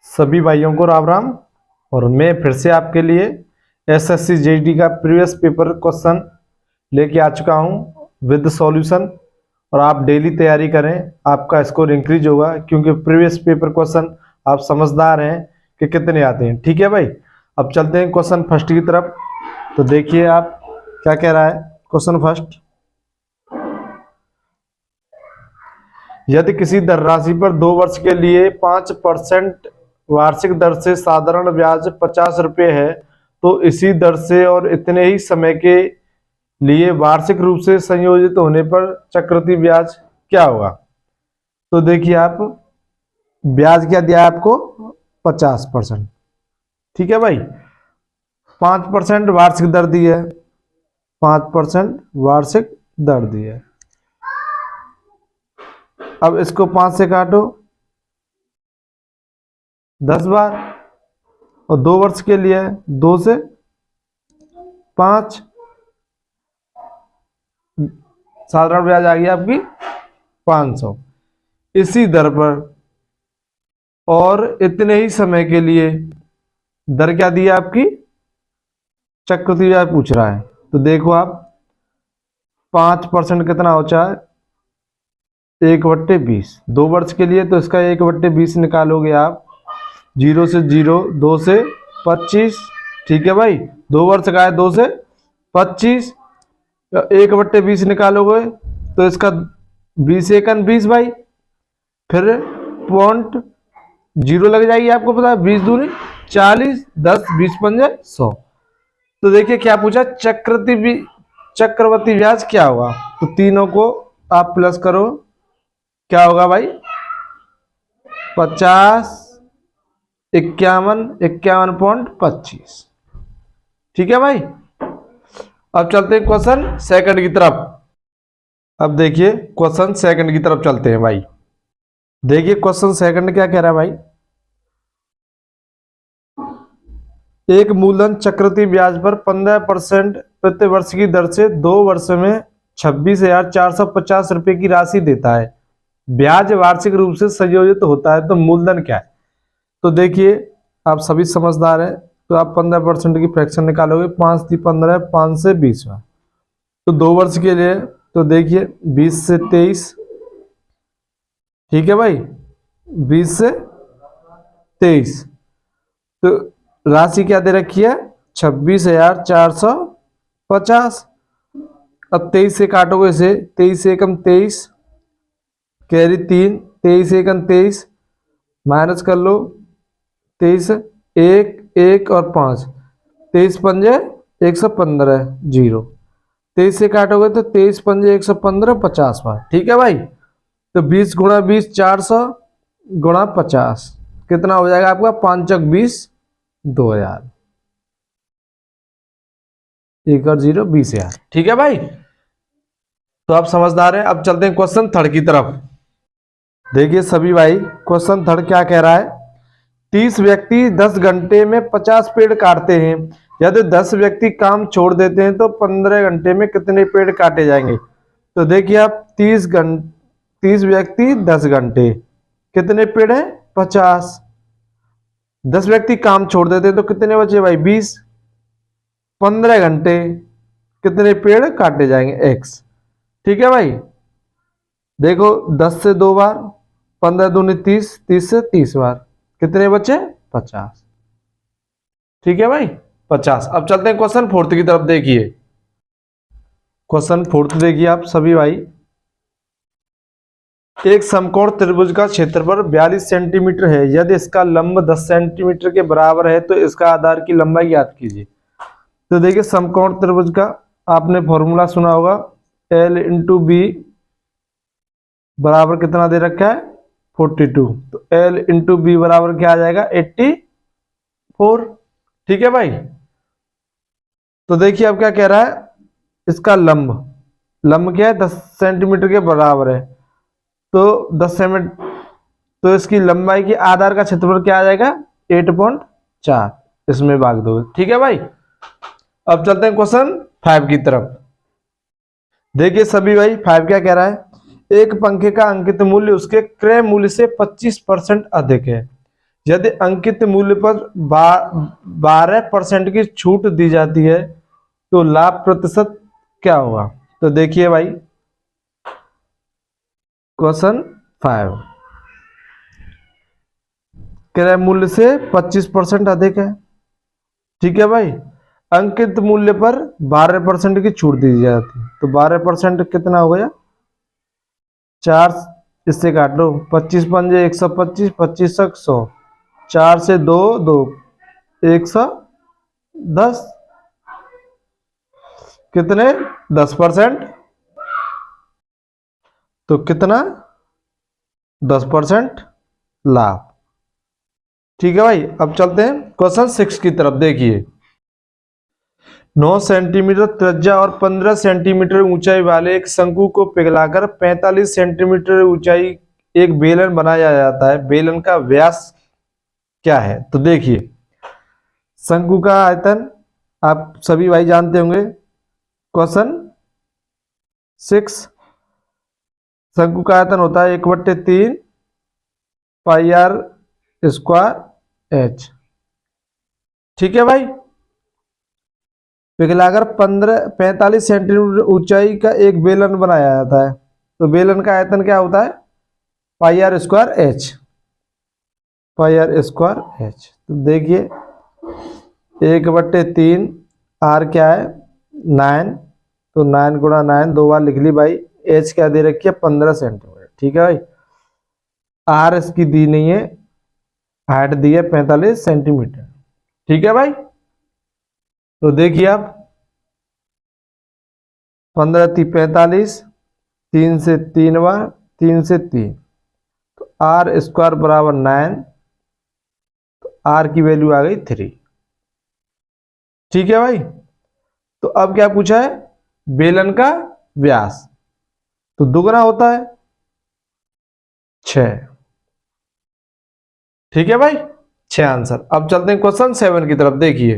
सभी भाइयों को राम राम। और मैं फिर से आपके लिए एसएससी जेईटी का प्रीवियस पेपर क्वेश्चन लेके आ चुका हूं विद सॉल्यूशन। और आप डेली तैयारी करें, आपका स्कोर इंक्रीज होगा, क्योंकि प्रीवियस पेपर क्वेश्चन आप समझदार हैं कि कितने आते हैं। ठीक है भाई, अब चलते हैं क्वेश्चन फर्स्ट की तरफ। तो देखिए आप क्या कह रहा है क्वेश्चन फर्स्ट। यदि किसी धनराशि पर 2 वर्ष के लिए 5% वार्षिक दर से साधारण ब्याज 50 रुपये है, तो इसी दर से और इतने ही समय के लिए वार्षिक रूप से संयोजित होने पर चक्रवृद्धि ब्याज क्या होगा। तो देखिए आप, ब्याज क्या दिया है आपको, 50%। ठीक है भाई, 5% वार्षिक दर दी है, 5% वार्षिक दर दी है। अब इसको 5 से काटो 10 बार, और 2 वर्ष के लिए 2 से 5, साधारण ब्याज आ गई आपकी 500। इसी दर पर और इतने ही समय के लिए दर क्या दी है आपकी, चक्रवृद्धि ब्याज पूछ रहा है। तो देखो आप, 5% कितना होता है, 1/20। 2 वर्ष के लिए तो इसका 1/20 निकालोगे आप, 0 से 0, 2 से 25। ठीक है भाई, 2 वर्ष का है, 2 से 25, 1/20 निकालोगे तो इसका 20 एकन 20 भाई, फिर पॉइंट 0 लग जाएगी, आपको पता है 20 दूनी 40, 10 20 पंजे 100। तो देखिए क्या पूछा, चक्रवृद्धि ब्याज क्या होगा। तो तीनों को आप प्लस करो, क्या होगा भाई, 50, 51, 51.25। ठीक है भाई, अब चलते हैं क्वेश्चन सेकंड की तरफ। अब देखिए क्वेश्चन सेकंड की तरफ चलते हैं भाई। देखिए क्वेश्चन सेकंड क्या कह रहा है भाई, एक मूलधन चक्रवृद्धि ब्याज पर 15% प्रति वर्ष की दर से 2 वर्ष में 26,450 रुपए की राशि देता है। ब्याज वार्षिक रूप से संयोजित होता है, तो मूलधन क्या है। तो देखिए आप सभी समझदार हैं, तो आप 15% की फ्रैक्शन निकालोगे, 5 × 15, 5 से 20। तो 2 वर्ष के लिए तो देखिए 20 से 23। ठीक है भाई, 20 से 23। तो राशि क्या दे रखी है, 26,450। अब 23 से काटोगे इसे, 23 एकम 23, कैरी 3, 23 एकम 23, माइनस कर लो 23, 1 1 और 5, 23 पंजे 115, 0। 23 से काटोगे तो 23 पंजे 115, 50 बार। ठीक है भाई, तो 20 × 20 400 × 50 कितना हो जाएगा आपका, 5 × 20 2000, 1 और 0 20,000। ठीक है भाई, तो आप समझदार हैं। अब चलते हैं क्वेश्चन थर्ड की तरफ। देखिए सभी भाई, क्वेश्चन थर्ड क्या कह रहा है, 30 व्यक्ति 10 घंटे में 50 पेड़ काटते हैं। यदि 10 व्यक्ति काम छोड़ देते हैं तो 15 घंटे में कितने पेड़ काटे जाएंगे। तो देखिए आप, 30 व्यक्ति 10 घंटे, कितने पेड़ हैं, 50। 10 व्यक्ति काम छोड़ देते हैं तो कितने बचे भाई, 20। 15 घंटे कितने पेड़ काटे जाएंगे, x। ठीक है भाई, देखो 10 से 2 बार, 15 दूनी 30, 30 से 30 बार, कितने बचे, 50। ठीक है भाई, 50। अब चलते हैं क्वेश्चन फोर्थ की तरफ। देखिए क्वेश्चन फोर्थ देखिए आप सभी भाई, एक समकोण त्रिभुज का क्षेत्रफल 42 सेंटीमीटर है। यदि इसका लंब 10 सेंटीमीटर के बराबर है तो इसका आधार की लंबाई ज्ञात कीजिए। तो देखिए समकोण त्रिभुज का आपने फॉर्मूला सुना होगा, L × B बराबर कितना दे रखा है, 42। तो L × B बराबर क्या आ जाएगा, 84। ठीक है भाई, तो देखिए अब क्या कह रहा है, इसका लंब क्या है, 10 सेंटीमीटर के बराबर है। तो 10 सेंटीमीटर, तो इसकी लंबाई की आधार का क्षेत्रफल क्या आ जाएगा, 8.4, इसमें भाग दो। ठीक है भाई, अब चलते हैं क्वेश्चन 5 की तरफ। देखिए सभी भाई, 5 क्या कह रहा है, एक पंखे का अंकित मूल्य उसके क्रय मूल्य से 25% अधिक है। यदि अंकित मूल्य पर 12% की छूट दी जाती है तो लाभ प्रतिशत क्या होगा? तो देखिए भाई, क्वेश्चन 5, क्रय मूल्य से 25% अधिक है। ठीक है भाई, अंकित मूल्य पर 12% की छूट दी जाती है, तो 12% कितना हो गया? 4, इससे काट लो, 25 पंजे 125, 25 100, 4 से 2 2, 110, कितने? 10%। तो कितना? 10% लाभ। ठीक है भाई, अब चलते हैं क्वेश्चन 6 की तरफ। देखिए, 9 सेंटीमीटर त्रिज्या और 15 सेंटीमीटर ऊंचाई वाले एक शंकु को पिघलाकर 45 सेंटीमीटर ऊंचाई एक बेलन बनाया जाता है। बेलन का व्यास क्या है? तो देखिए, शंकु का आयतन आप सभी भाई जानते होंगे। क्वेश्चन 6, शंकु का आयतन होता है 1/3 पाई आर स्क्वायर एच। ठीक है भाई, पिघलाकर 45 सेंटीमीटर ऊंचाई का एक बेलन बनाया जाता है, तो बेलन का आयतन क्या होता है? Pi r square h, pi r square h. तो देखिए, 1/3 आर क्या है? 9, तो 9 गुणा 9 दो बार लिख ली भाई। एच क्या दे रखी है? 15 सेंटीमीटर। ठीक है भाई, आर इसकी दी नहीं है, हाइट दी है 45 सेंटीमीटर। ठीक है भाई, तो देखिए आप, 15 × 3 = 45, 3 से 3 बार, 3 से 3, तो आर स्क्वायर बराबर 9, तो आर की वैल्यू आ गई 3। ठीक है भाई, तो अब क्या पूछा है? बेलन का व्यास, तो दुगना होता है 6। ठीक है भाई, 6 आंसर। अब चलते हैं क्वेश्चन 7 की तरफ। देखिए,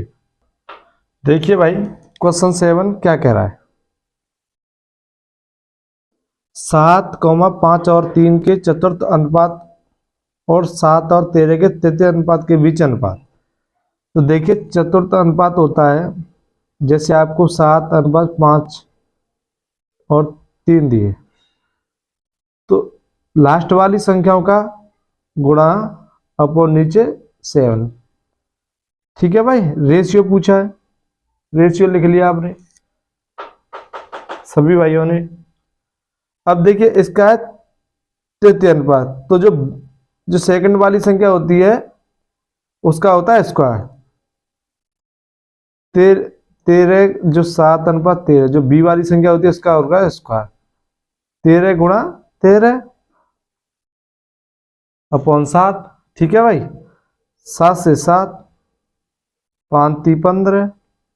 देखिए भाई, क्वेश्चन 7 क्या कह रहा है? 7, 5 और 3 के चतुर्थ अनुपात और 7 और 13 के तृतीय अनुपात के बीच अनुपात। तो देखिए, चतुर्थ अनुपात होता है, जैसे आपको 7:5 और 3 दिए, तो लास्ट वाली संख्याओं का गुणा अपॉन नीचे 7। ठीक है भाई, रेशियो पूछा है, रेशियो लिख लिया आपने सभी भाइयों ने। अब देखिए, इसका है तृतीय अनुपात, तो जो सेकंड वाली संख्या होती है उसका होता है स्क्वायर। 13 जो 7:13, जो बी वाली संख्या होती है उसका होगा स्क्वायर। 13 गुणा 13 अपॉन 7। ठीक है भाई, 7 से 7, 5 × 3 = 15,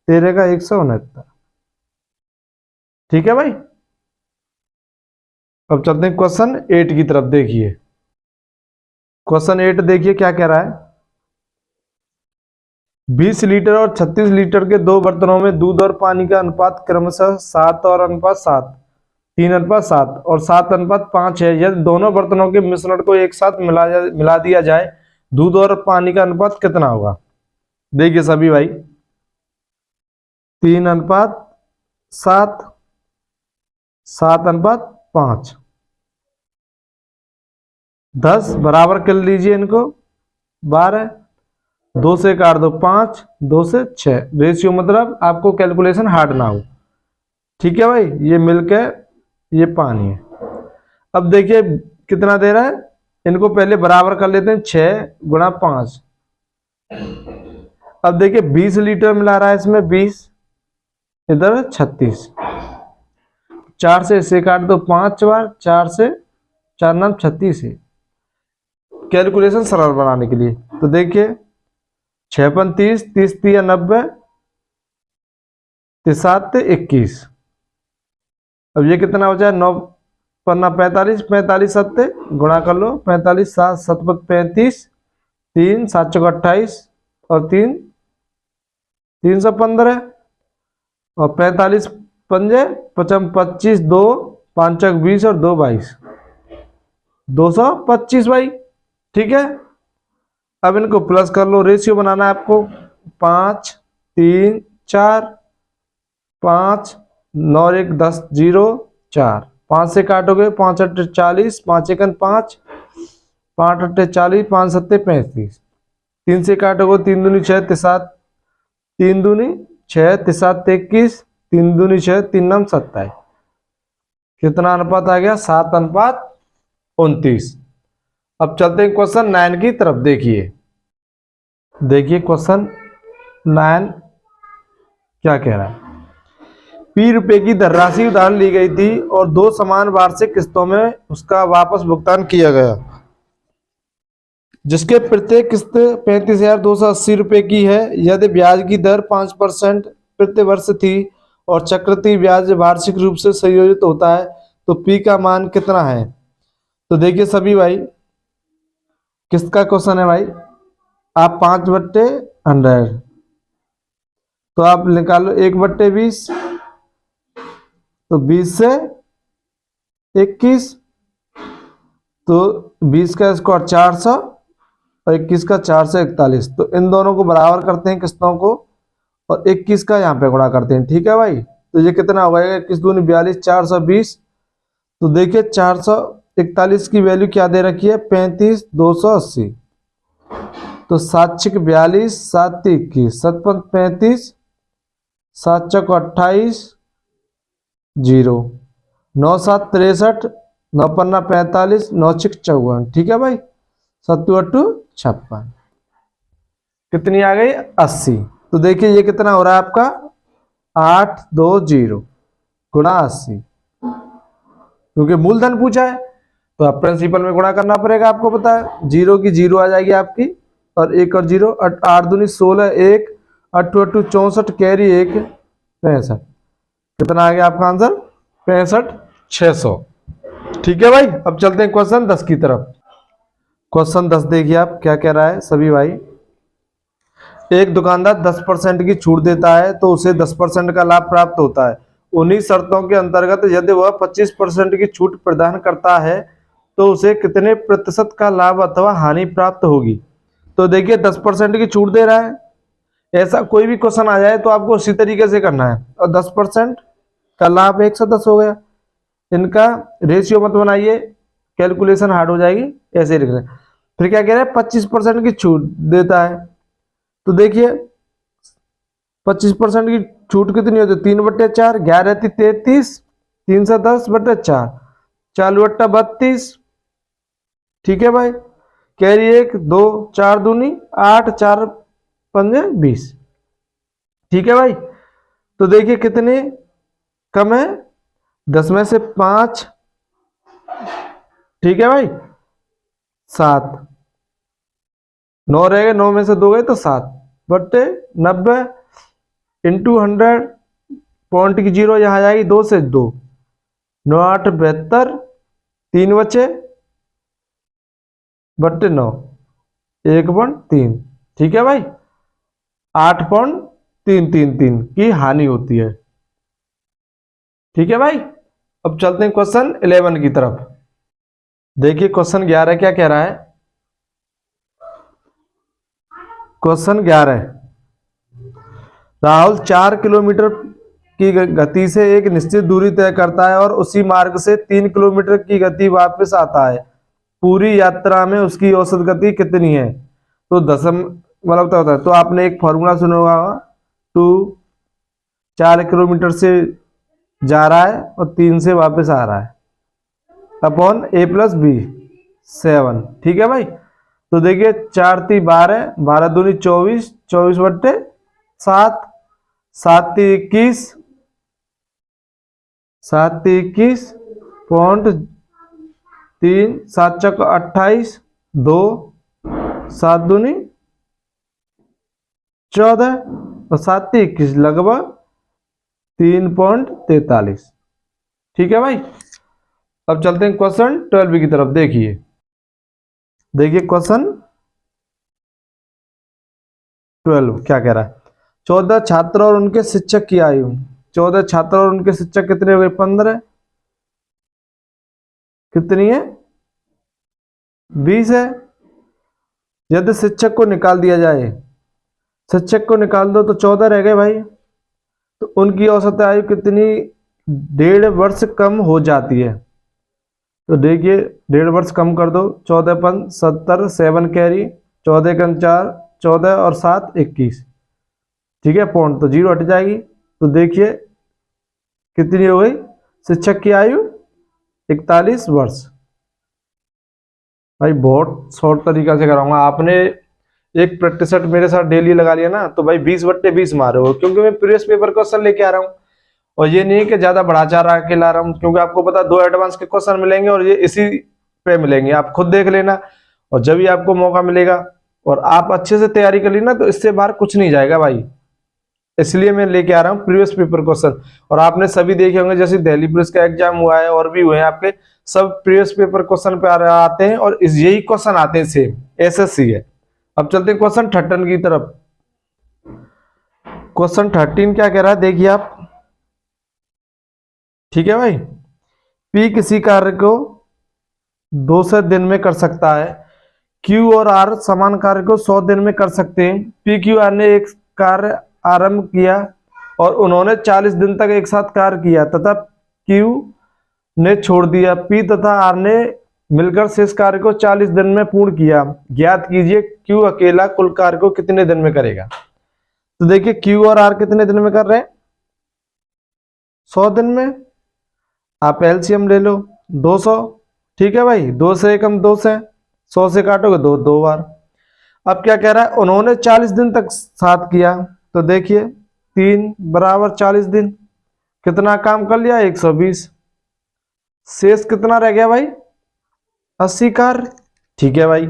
13 का 169। ठीक है भाई, अब चलते हैं क्वेश्चन 8 की तरफ। देखिए, क्वेश्चन 8 देखिए क्या कह रहा है? 20 लीटर और 36 लीटर के दो बर्तनों में दूध और पानी का अनुपात क्रमशः 7 और अनुपात 7, 3:7 और 7:5 है। यदि दोनों बर्तनों के मिश्रण को एक साथ मिला दिया जाए, दूध और पानी का अनुपात कितना होगा? देखिए सभी भाई, 3:7, 7:5, 10 बराबर कर लीजिए इनको, 12, 2 से काट दो 5, 2 से 6। रेशियो मतलब आपको कैलकुलेशन हार्ड ना हो। ठीक है भाई, ये मिलके ये पानी है। अब देखिए कितना दे रहा है, इनको पहले बराबर कर लेते हैं, 6 गुणा 5। अब देखिए 20 लीटर मिला रहा है इसमें, 20, इधर 36, 4 से इसे काट दो 5 बार, 4 से 4 9 36 है। कैलकुलेशन सरल बनाने के लिए तो देखिए, 6 × 30, 30 × 3 = 90, 7 × 21। अब ये कितना बचा है? 9 × 45, 45 7 गुणा कर लो, 45 7 7 35, 3 7 × 28 और 3 315 और 45 पंजे 25, 2 5 20 और 2 22, 225 भाई। ठीक है, अब इनको प्लस कर लो, रेशियो बनाना है आपको 5 3 4, 5 9 1 10 0 4, 5 से काटोगे 5 8 40, 5 1 5, 5 8 40, 5 7 35, 3 से काटोगे 3 दूनी 6 7, 3 दूनी 6 7 21, 3 दूनी 6, 3 9 27, कितना अनुपात आ गया 7:29। अब चलते हैं क्वेश्चन 9 की तरफ। देखिए क्वेश्चन 9 क्या कह रहा है। P रुपए की धनराशि उधार ली गई थी और 2 समान वार्षिक किस्तों में उसका वापस भुगतान किया गया, जिसके प्रत्येक किस्त 35,280 रुपए की है। यदि ब्याज की दर 5% प्रति वर्ष थी और चक्रवृद्धि ब्याज वार्षिक रूप से संयोजित होता है, तो P का मान कितना है। तो देखिए सभी भाई, किस्त का क्वेश्चन है भाई। आप 5/100, तो आप निकालो 1/20, तो 20 से 21, तो 20 का स्क्वायर 400 और 21 का 4 से 41, तो इन दोनों को बराबर करते हैं किस्तों को, और 21 का यहाँ पे गुणा करते हैं। ठीक है भाई, तो ये कितना हो गया, 21 दूनी 42, 420। तो देखिए 441 की वैल्यू क्या दे रखी है, 35,280। तो 7 42, 7 21, 7 35, 7 28 0, 9 7 63, 9 5 45, 9 6 54। ठीक है भाई, 7 8 56, कितनी आ गई 80। तो देखिए ये कितना हो रहा है आपका 820 गुणा 80, क्योंकि मूलधन पूछा है तो आप प्रिंसिपल में गुणा करना पड़ेगा। आपको पता है 0 की 0 आ जाएगी आपकी, और 1 और 0, 8 दूनी 16, 1 8 8 64, कैरी 1 65, कितना आ गया आपका आंसर 65,600। ठीक है भाई, अब चलते हैं क्वेश्चन 10 की तरफ। क्वेश्चन 10 देखिए आप क्या कह रहा है सभी भाई। एक दुकानदार 10% की छूट देता है तो उसे 10% का लाभ प्राप्त होता है। उन्हीं शर्तों के अंतर्गत यदि वह 25% की छूट प्रदान करता है तो उसे कितने प्रतिशत का लाभ अथवा हानि प्राप्त होगी। तो देखिए 10% की छूट दे रहा है, ऐसा कोई भी क्वेश्चन आ जाए तो आपको उसी तरीके से करना है, और 10% का लाभ 110 हो गया। इनका रेशियो मत बनाइए, कैलकुलेशन हार्ड हो जाएगी, ऐसे ही लिख रहे हैं। फिर क्या कह रहे हैं 25% की छूट देता है, तो देखिए 25% की छूट कितनी होती है 3/4, 11 रहती 33, 3 से 10/4, 4 32। ठीक है भाई, कैरी 1 2, 4 दूनी 8, 4 पंजे 20। ठीक है भाई, तो देखिए कितने कम है, 10 में से 5, ठीक है भाई 7, 9 रह गए, 9 में से 2 गए तो 7/90 इंटू 100, पॉइंट की 0 यहाँ जाएगी 2 से 2, 9 8 72, 3 बचे 9 1/3। ठीक है भाई, 8.333 की हानि होती है। ठीक है भाई, अब चलते हैं क्वेश्चन 11 की तरफ। देखिए क्वेश्चन 11 क्या कह रहा है। क्वेश्चन 11, राहुल 4 किलोमीटर की गति से एक निश्चित दूरी तय करता है और उसी मार्ग से 3 किलोमीटर की गति वापस आता है। पूरी यात्रा में उसकी औसत गति कितनी है। तो दशम मतलब क्या होता है, तो आपने एक फॉर्मूला सुना होगा, 4 किलोमीटर से जा रहा है और 3 से वापस आ रहा है, अपॉन a + b 7। ठीक है भाई, तो देखिए 4 3 12, 12 दूनी 24, 24/7, 7 3 21, 7 3 21 पॉइंट 3, 7 चौक 28, 2 7 दूनी 14 और 7 3 21 लगभग 3.43। ठीक है भाई, अब चलते हैं क्वेश्चन 12 की तरफ। देखिए क्वेश्चन 12 क्या कह रहा है। 14 छात्र और उनके शिक्षक की आयु, 14 छात्र और उनके शिक्षक कितने हुए 15, कितनी है 20 है। यदि शिक्षक को निकाल दिया जाए, शिक्षक को निकाल दो तो 14 रह गए भाई, तो उनकी औसत आयु कितनी 1.5 वर्ष कम हो जाती है। तो देखिए 1.5 वर्ष कम कर दो, 14×5 = 70, 7 कैरी, 14×4 14 और 7 21। ठीक है, पॉइंट तो 0 हट जाएगी। तो देखिए कितनी हो गई शिक्षक की आयु 41 वर्ष। भाई बहुत शॉर्ट तरीका से कराऊंगा। आपने एक प्रैक्टिस सेट मेरे साथ डेली लगा लिया ना, तो भाई 20/20 मारे हो, क्योंकि मैं प्रीवियस पेपर क्वेश्चन लेके आ रहा हूँ। और ये नहीं है कि ज्यादा बढ़ा चढ़ा के ला रहा हूँ, क्योंकि आपको पता 2 एडवांस के क्वेश्चन मिलेंगे और ये इसी पे मिलेंगे, आप खुद देख लेना। और जब भी आपको मौका मिलेगा और आप अच्छे से तैयारी कर ली ना, तो इससे बाहर कुछ नहीं जाएगा भाई। इसलिए मैं लेके आ रहा हूँ प्रीवियस पेपर क्वेश्चन। और आपने सभी देखे होंगे, जैसे दिल्ली पुलिस का एग्जाम हुआ है और भी हुए हैं आपके, सब प्रीवियस पेपर क्वेश्चन पे आते हैं और यही क्वेश्चन आते हैं, सेम एसएससी है। अब चलते हैं क्वेश्चन 13 की तरफ। क्वेश्चन 13 क्या कह रहा है, देखिए आप। ठीक है भाई, पी किसी कार्य को 200 दिन में कर सकता है, क्यू और आर समान कार्य को 100 दिन में कर सकते हैं। पी क्यू आर ने एक कार्य आरंभ किया और उन्होंने 40 दिन तक एक साथ कार्य किया तथा क्यू ने छोड़ दिया। पी तथा आर ने मिलकर शेष कार्य को 40 दिन में पूर्ण किया। ज्ञात कीजिए क्यू अकेला कुल कार्य को कितने दिन में करेगा। तो देखिए क्यू और आर कितने दिन में कर रहे हैं, 100 दिन में। आप एलसीएम ले लो 200। ठीक है भाई, 2 से 1 2 से, 100 से काटोगे 2 बार। अब क्या कह रहा है, उन्होंने 40 दिन तक साथ किया। तो देखिए 3 = 40 दिन, कितना काम कर लिया 120। शेष कितना रह गया भाई 80 कार्य। ठीक है भाई,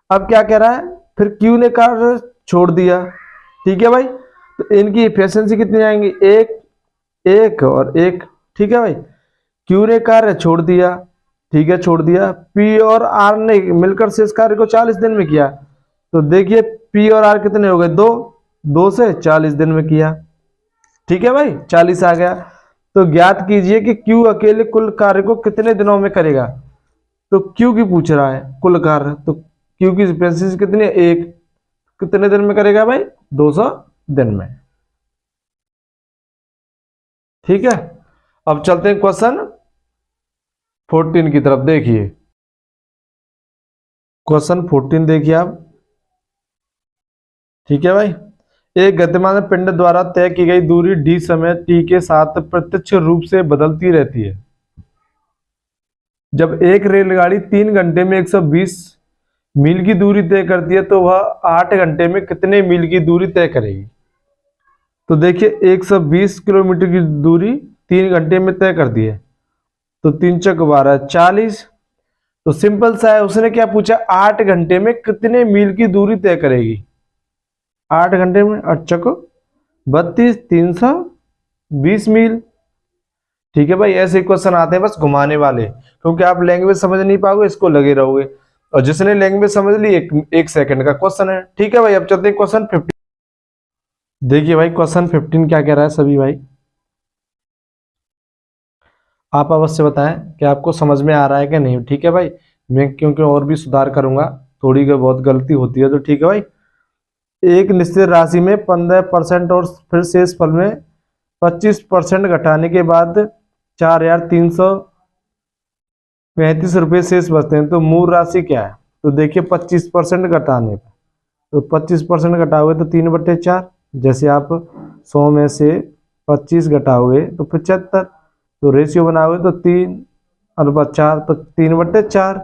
अब क्या कह रहा है, फिर क्यू ने कार्य छोड़ दिया। ठीक है भाई, तो इनकी एफिशिएंसी कितनी आएंगी, 1 1 और 1। ठीक है भाई, क्यू ने कार्य छोड़ दिया। ठीक है, छोड़ दिया। पी और आर ने मिलकर शेष कार्य को 40 दिन में किया। तो देखिए पी और आर कितने हो गए, 2 से 40 दिन में किया। ठीक है भाई, 40 आ गया। तो ज्ञात कीजिए कि क्यू अकेले कुल कार्य को कितने दिनों में करेगा। तो क्यू की पूछ रहा है कुल कार्य, तो क्यू की एफिशिएंसी कितनी है, 1। कितने दिन में करेगा भाई, 200 दिन में। ठीक है, अब चलते हैं क्वेश्चन 14 की तरफ। देखिए क्वेश्चन 14 देखिए आप। ठीक है भाई, एक गतिमान पिंड द्वारा तय की गई दूरी d समय t के साथ प्रत्यक्ष रूप से बदलती रहती है। जब एक रेलगाड़ी 3 घंटे में 120 मील की दूरी तय करती है, तो वह 8 घंटे में कितने मील की दूरी तय करेगी। तो देखिए 120 किलोमीटर की दूरी 3 घंटे में तय कर दी है, तो 3 चक 12 40। तो सिंपल सा है, उसने क्या पूछा, 8 घंटे में कितने मील की दूरी तय करेगी। 8 घंटे में 8 चको 32, 320 मील। ठीक है भाई, ऐसे क्वेश्चन आते हैं बस घुमाने वाले, क्योंकि आप लैंग्वेज समझ नहीं पाओगे, इसको लगे रहोगे। और जिसने लैंग्वेज समझ ली, एक सेकंड का क्वेश्चन है। ठीक है भाई, अब चलते हैं क्वेश्चन 15। देखिए भाई क्वेश्चन 15 क्या कह रहा है सभी भाई, आप अवश्य बताएं कि आपको समझ में आ रहा है कि नहीं। ठीक है भाई, मैं क्योंकि और भी सुधार करूंगा, थोड़ी बहुत गलती होती है तो। ठीक है भाई, एक निश्चित राशि में 15% और फिर शेष फल में 25% घटाने के बाद 4,335 रुपये शेष बचते हैं, तो मूल राशि क्या है। तो देखिए 25% घटाने पर, तो 25% घटाओगे तो 3/4। जैसे आप 100 में से 25 घटाओगे तो 75। तो रेशियो बनाओगे तो 3/4, तो 3/4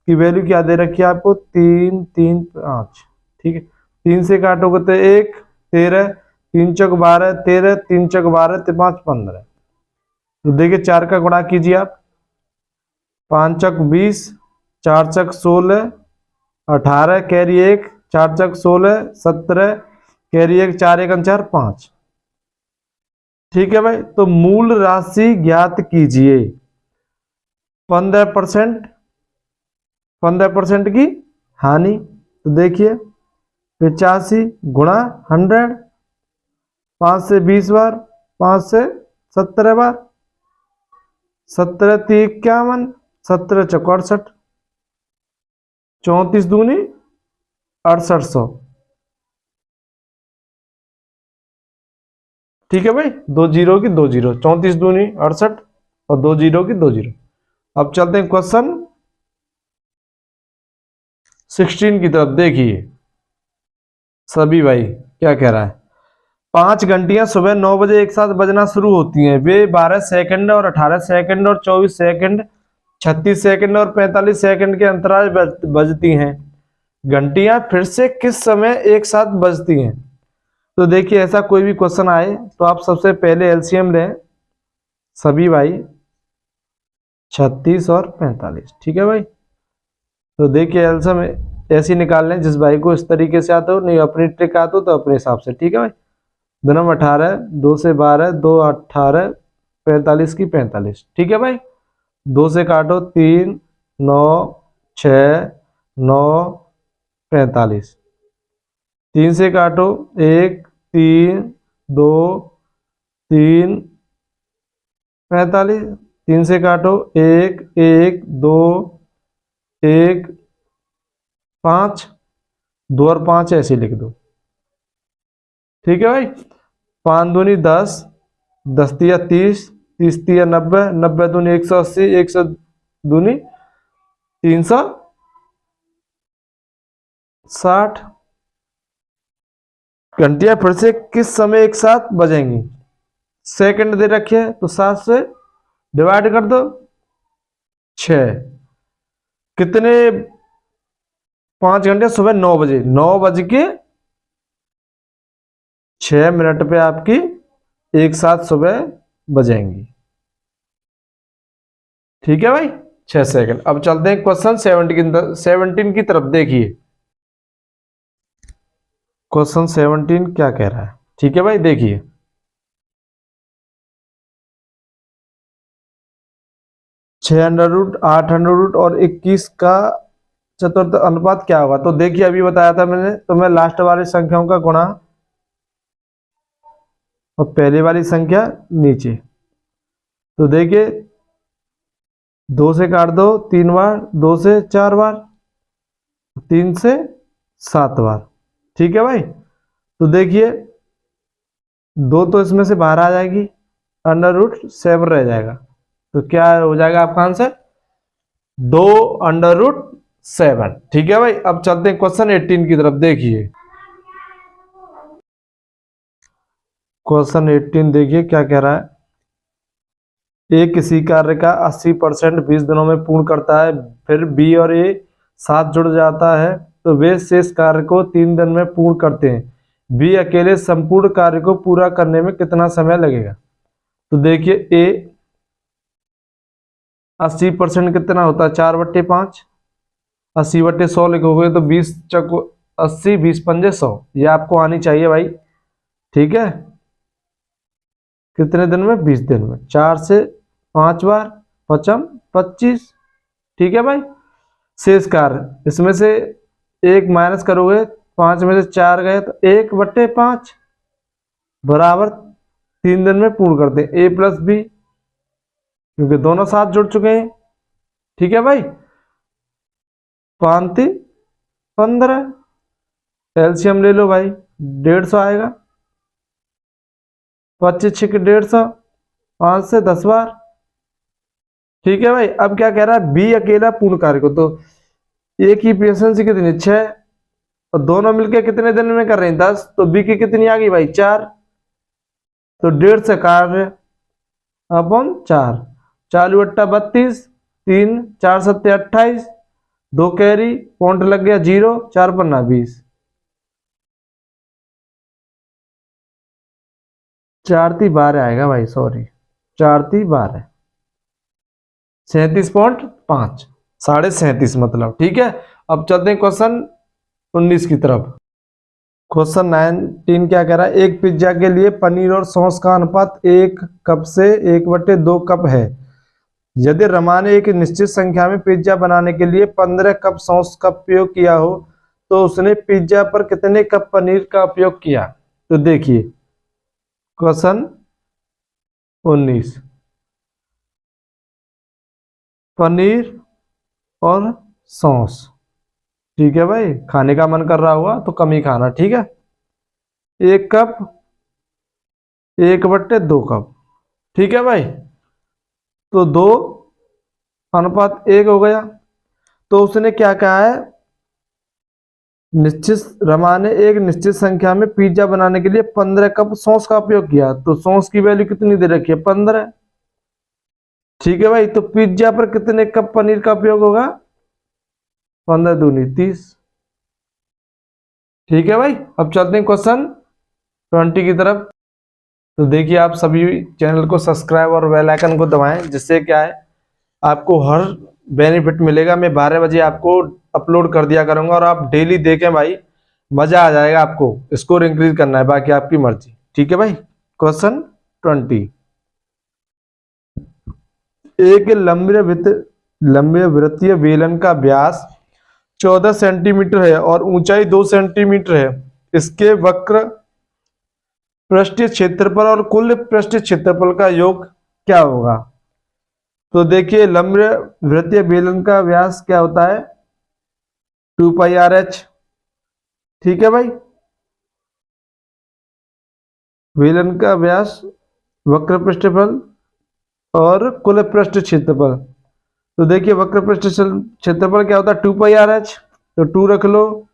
की वैल्यू क्या दे रखी है आपको, 3 3 5। ठीक है, 3 से काटोगे तो 1 13, 3 चौक 12 13, 3 चौक 12 5 15। तो देखिए 4 का गुणा कीजिए आप, 5 चौक 20, 4 चौक 16, 18 कैरी 1, 4 चौक 16 17 कैरी 1, 4 1 4 5। ठीक है भाई, तो मूल राशि ज्ञात कीजिए। 15% की हानि। तो देखिए 85 गुणा 100, 5 से 20 बार, 5 से 17 बार, 17 3 51, 17 चौक 68, 34 दूनी 6800। ठीक है भाई, 2 जीरो की 2 जीरो, 34 दूनी 68 और 2 जीरो की 2 जीरो। अब चलते हैं क्वेश्चन 16 की तरफ। देखिए सभी भाई क्या कह रहा है। 5 घंटियां सुबह 9 बजे एक साथ बजना शुरू होती हैं। वे 12 सेकंड और 18 सेकंड और 24 सेकंड, 36 सेकंड और 45 सेकंड के अंतराल बजती हैं। घंटियां फिर से किस समय एक साथ बजती हैं? तो देखिए ऐसा कोई भी क्वेश्चन आए तो आप सबसे पहले एलसीएम लें सभी भाई, 36 और 45। ठीक है भाई, तो देखिए एलसीएम ऐसे ही निकाल लें जिस भाई को इस तरीके से आता हो, नहीं अपनी ट्रिक आता हो तो अपने हिसाब से। ठीक है भाई, 2×18, 2 से 12, 2 18, 45 की 45। ठीक है भाई, 2 से काटो 3, 9, 6, 9, 45। 3 से काटो 1, 3, 2, 3, 45। 3 से काटो 1, 1, 2, 1, 5, 2 और 5 ऐसे लिख दो। ठीक है भाई, 5 दूनी 10, 10 तिया 30, 30 तिया 90, 90 दूनी 180, 100 दूनी 360। घंटियां फिर से किस समय एक साथ बजेंगी? सेकंड दे रखे हैं तो 7 से डिवाइड कर दो 6। कितने? 5 घंटे सुबह 9 बजे, 9:06 पे आपकी एक साथ सुबह बजेंगी। ठीक है भाई, 6 सेकंड। अब चलते हैं क्वेश्चन 17 की तरफ। देखिए क्वेश्चन 17 क्या कह रहा है। ठीक है भाई, देखिए 6 अंडर रूट, 8 अंडर रूट और 21 का चतुर्थ अनुपात क्या होगा? तो देखिए अभी बताया था मैंने, तो मैं लास्ट वाली संख्याओं का गुणा और पहले वाली संख्या नीचे। तो देखिए 2 से काट दो 3 बार, 2 से 4 बार, 3 से 7 बार। ठीक है भाई, तो देखिए 2 तो इसमें से बाहर आ जाएगी, अंडर रूट 7 रह जाएगा। तो क्या हो जाएगा आपका आंसर? 2 under root 7। ठीक है भाई, अब चलते हैं क्वेश्चन 18 की तरफ। देखिए क्वेश्चन 18 देखिए क्या कह रहा है। ए किसी कार्य का 80% 20 दिनों में पूर्ण करता है, फिर बी और ए साथ जुड़ जाता है, तो वे शेष कार्य को 3 दिन में पूर्ण करते हैं। बी अकेले संपूर्ण कार्य को पूरा करने में कितना समय लगेगा? तो देखिए ए 80% कितना होता है? 4/5। 80/100 लिखोगे तो 20 चको 80, 20 पंजे 100। ये आपको आनी चाहिए भाई। ठीक है, कितने दिन में? 20 दिन में। 4 से 5 बार, 5 25। ठीक है भाई, शेष कार्य इसमें से 1 माइनस करोगे, 5 में से 4 गए तो 1/5 बराबर 3 दिन में पूर्ण करते हैं। ए प्लस बी, क्योंकि दोनों साथ जुड़ चुके हैं। ठीक है भाई, 5 15। एलसीएम ले लो भाई, 150 आएगा। 25 6 150, 5 से 10 बार। ठीक है भाई, अब क्या कह रहा है? बी अकेला पूर्ण कार्य को, तो ए की एफिशिएंसी कितनी? 6 और दोनों मिलके कितने दिन में कर रहे हैं? 10। तो बी की कितनी आ गई भाई? 4। तो 150 से कार्य अपन 4, 4×32, 3 4 7 28, 2 कैरी पॉइंट लग गया 0, 4 पन्ना 20, 4×3 12 आएगा भाई, सॉरी 4×3 12, 37.5, 37.5 मतलब। ठीक है, अब चलते हैं क्वेश्चन 19 की तरफ। क्वेश्चन 19 क्या कह रहा है। एक पिज्जा के लिए पनीर और सॉस का अनुपात 1 कप से 1/2 कप है। यदि रमा ने एक निश्चित संख्या में पिज्जा बनाने के लिए 15 कप सॉस का उपयोग किया हो, तो उसने पिज्जा पर कितने कप पनीर का उपयोग किया? तो देखिए क्वेश्चन 19, पनीर और सॉस। ठीक है भाई, खाने का मन कर रहा हुआ तो कम ही खाना, ठीक है। 1 कप 1/2 कप, ठीक है भाई। तो 2:1 हो गया। तो उसने क्या कहा है, रमा ने एक निश्चित संख्या में पिज्जा बनाने के लिए 15 कप सॉस का उपयोग किया। तो सॉस की वैल्यू कितनी दे रखी है, 15। ठीक है भाई, तो पिज्जा पर कितने कप पनीर का उपयोग होगा, 15 दूनी 30। ठीक है भाई, अब चलते हैं क्वेश्चन 20 की तरफ। तो देखिए, आप सभी चैनल को सब्सक्राइब और बेल आइकन को दबाएं, जिससे क्या है आपको हर बेनिफिट मिलेगा। मैं 12 बजे आपको अपलोड कर दिया करूंगा और आप डेली देखें भाई, मजा आ जाएगा आपको। स्कोर इंक्रीज करना है, बाकी आपकी मर्जी। ठीक है भाई, क्वेश्चन 20। एक लंबे वृत्तीय बेलन का व्यास 14 सेंटीमीटर है और ऊंचाई 2 सेंटीमीटर है। इसके वक्र पृष्ठीय क्षेत्रफल और कुल पृष्ठीय क्षेत्रफल का योग क्या होगा। तो देखिए, लंबे वृत्तीय बेलन का व्यास क्या होता है, 2πRh। ठीक है भाई, बेलन का व्यास, वक्र पृष्ठफल और कुल पृष्ठ क्षेत्रफल। तो देखिए, वक्र पृष्ठ क्षेत्रफल क्या होता है, 2πRh। तो 2 रख लो,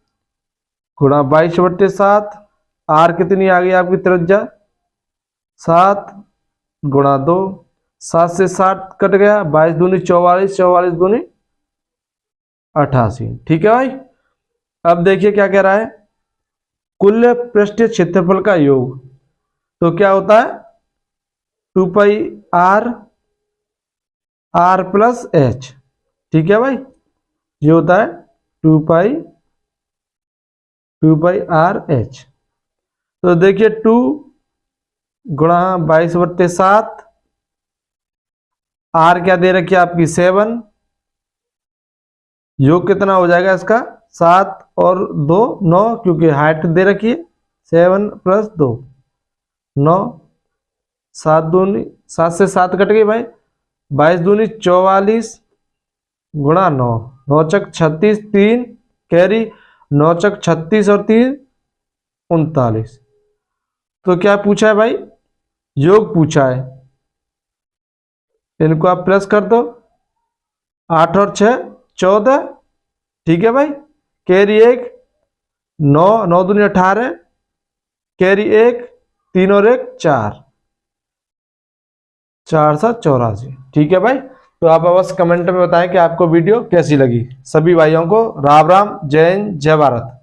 गुणा 22/7। आर कितनी आ गई आपकी त्रिज्या, 7 गुणा 2, 7 से 7 कट गया, 22 दूनी 44, 44 दूनी 88। ठीक है भाई, अब देखिए क्या कह रहा है, कुल पृष्ठीय क्षेत्रफल का योग। तो क्या होता है, 2πR प्लस H। ठीक है भाई, ये होता है 2πRH। तो देखिए, 2 गुणा 22/7, आर क्या दे रखी है आपकी 7, योग कितना हो जाएगा इसका, 7 और 2 9, क्योंकि हाइट दे रखी है, 7 + 2 9, 7 दूनी 7 से 7 कट गई भाई, 22 दूनी 44 गुणा 9, 9 चक 36, 3 कैरी, 9 चक 36 और 3 39। तो क्या पूछा है भाई, योग पूछा है। इनको आप प्लस कर दो, 8 और 6 14। ठीक है भाई, कैरी 1, 9 9 दूनी 18, कैरी 1, 3 और 1 4, 4 7 84। ठीक है भाई, तो आप अवश्य कमेंट में बताएं कि आपको वीडियो कैसी लगी। सभी भाइयों को राम राम, जय हिंद, जय भारत।